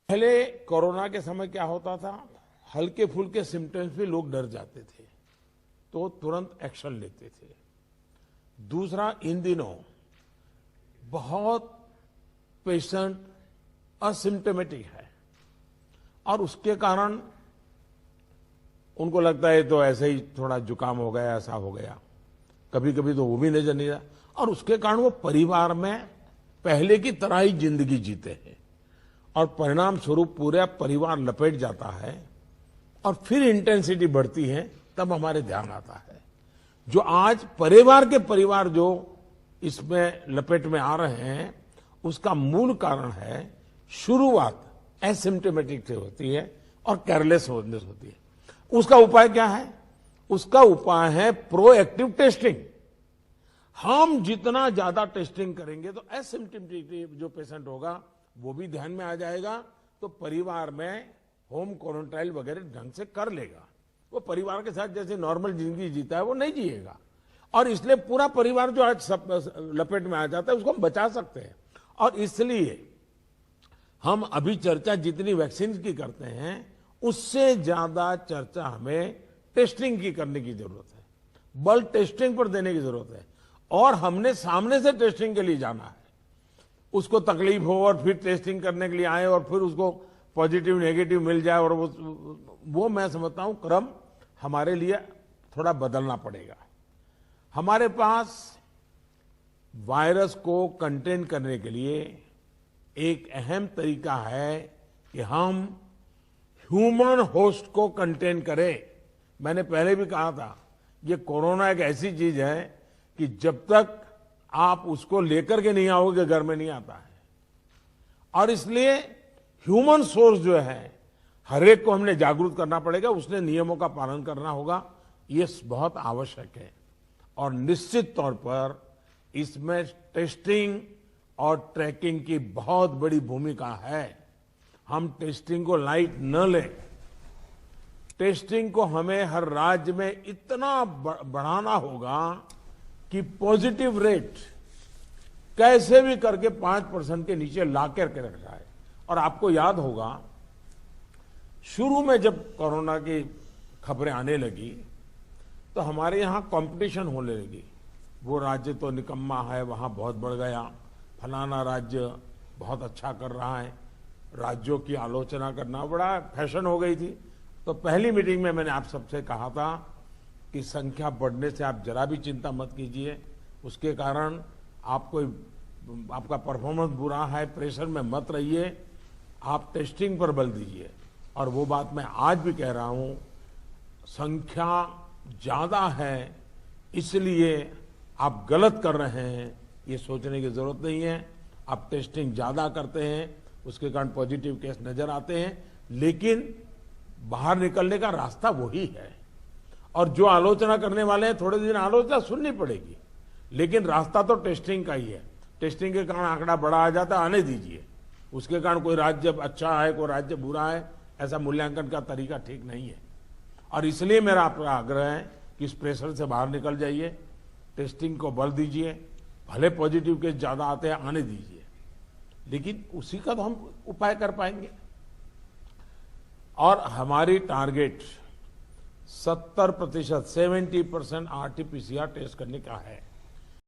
पहले कोरोना के समय क्या होता था, हल्के फुल्के सिम्टम्स भी लोग डर जाते थे तो तुरंत एक्शन लेते थे। दूसरा, इन दिनों बहुत पेशेंट असिम्टोमेटिक है और उसके कारण उनको लगता है तो ऐसे ही थोड़ा जुकाम हो गया, ऐसा हो गया, कभी कभी तो वो भी नजर नहीं आता और उसके कारण वो परिवार में पहले की तरह ही जिंदगी जीते हैं और परिणाम स्वरूप पूरा परिवार लपेट जाता है और फिर इंटेंसिटी बढ़ती है। तब हमारे ध्यान आता है जो आज परिवार जो इसमें लपेट में आ रहे हैं उसका मूल कारण है शुरुआत एसिम्टोमेटिक से होती है और केयरलेस होने से होती है। उसका उपाय क्या है? उसका उपाय है प्रोएक्टिव टेस्टिंग। हम जितना ज्यादा टेस्टिंग करेंगे तो एसिम्टोमेटिक जो पेशेंट होगा वो भी ध्यान में आ जाएगा, तो परिवार में होम क्वारंटाइन वगैरह ढंग से कर लेगा। वो परिवार के साथ जैसे नॉर्मल जिंदगी जीता है वो नहीं जिएगा और इसलिए पूरा परिवार जो आज सब लपेट में आ जाता है उसको हम बचा सकते हैं। और इसलिए हम अभी चर्चा जितनी वैक्सीन की करते हैं उससे ज्यादा चर्चा हमें टेस्टिंग की करने की जरूरत है, बल टेस्टिंग पर देने की जरूरत है और हमने सामने से टेस्टिंग के लिए जाना है। उसको तकलीफ हो और फिर टेस्टिंग करने के लिए आए और फिर उसको पॉजिटिव नेगेटिव मिल जाए और वो मैं समझता हूं क्रम हमारे लिए थोड़ा बदलना पड़ेगा। हमारे पास वायरस को कंटेन करने के लिए एक अहम तरीका है कि हम ह्यूमन होस्ट को कंटेन करें। मैंने पहले भी कहा था ये कोरोना एक ऐसी चीज है कि जब तक आप उसको लेकर के नहीं आओगे घर में नहीं आता है और इसलिए ह्यूमन सोर्स जो है हर एक को हमने जागरूक करना पड़ेगा, उसने नियमों का पालन करना होगा, ये बहुत आवश्यक है। और निश्चित तौर पर इसमें टेस्टिंग और ट्रैकिंग की बहुत बड़ी भूमिका है। हम टेस्टिंग को लाइट न लें। टेस्टिंग को हमें हर राज्य में इतना बढ़ाना होगा कि पॉजिटिव रेट कैसे भी करके 5% के नीचे ला करके रख जाए। और आपको याद होगा शुरू में जब कोरोना की खबरें आने लगी तो हमारे यहां कंपटीशन होने लगी, वो राज्य तो निकम्मा है वहां बहुत बढ़ गया, फलाना राज्य बहुत अच्छा कर रहा है, राज्यों की आलोचना करना बड़ा फैशन हो गई थी। तो पहली मीटिंग में मैंने आप सबसे कहा था कि संख्या बढ़ने से आप जरा भी चिंता मत कीजिए, उसके कारण आपका परफॉर्मेंस बुरा है, प्रेशर में मत रहिए, आप टेस्टिंग पर बल दीजिए। और वो बात मैं आज भी कह रहा हूं, संख्या ज्यादा है इसलिए आप गलत कर रहे हैं ये सोचने की जरूरत नहीं है। आप टेस्टिंग ज्यादा करते हैं उसके कारण पॉजिटिव केस नजर आते हैं, लेकिन बाहर निकलने का रास्ता वही है। और जो आलोचना करने वाले हैं थोड़े दिन आलोचना सुननी पड़ेगी, लेकिन रास्ता तो टेस्टिंग का ही है। टेस्टिंग के कारण आंकड़ा बड़ा आ जाता है, आने दीजिए। उसके कारण कोई राज्य अच्छा है कोई राज्य बुरा है ऐसा मूल्यांकन का तरीका ठीक नहीं है। और इसलिए मेरा आपका आग्रह है कि इस प्रेशर से बाहर निकल जाइए, टेस्टिंग को बल दीजिए, भले पॉजिटिव केस ज्यादा आते हैं आने दीजिए, लेकिन उसी का तो हम उपाय कर पाएंगे। और हमारी टारगेट 70% 70% आरटीपीसीआर टेस्ट करने का है।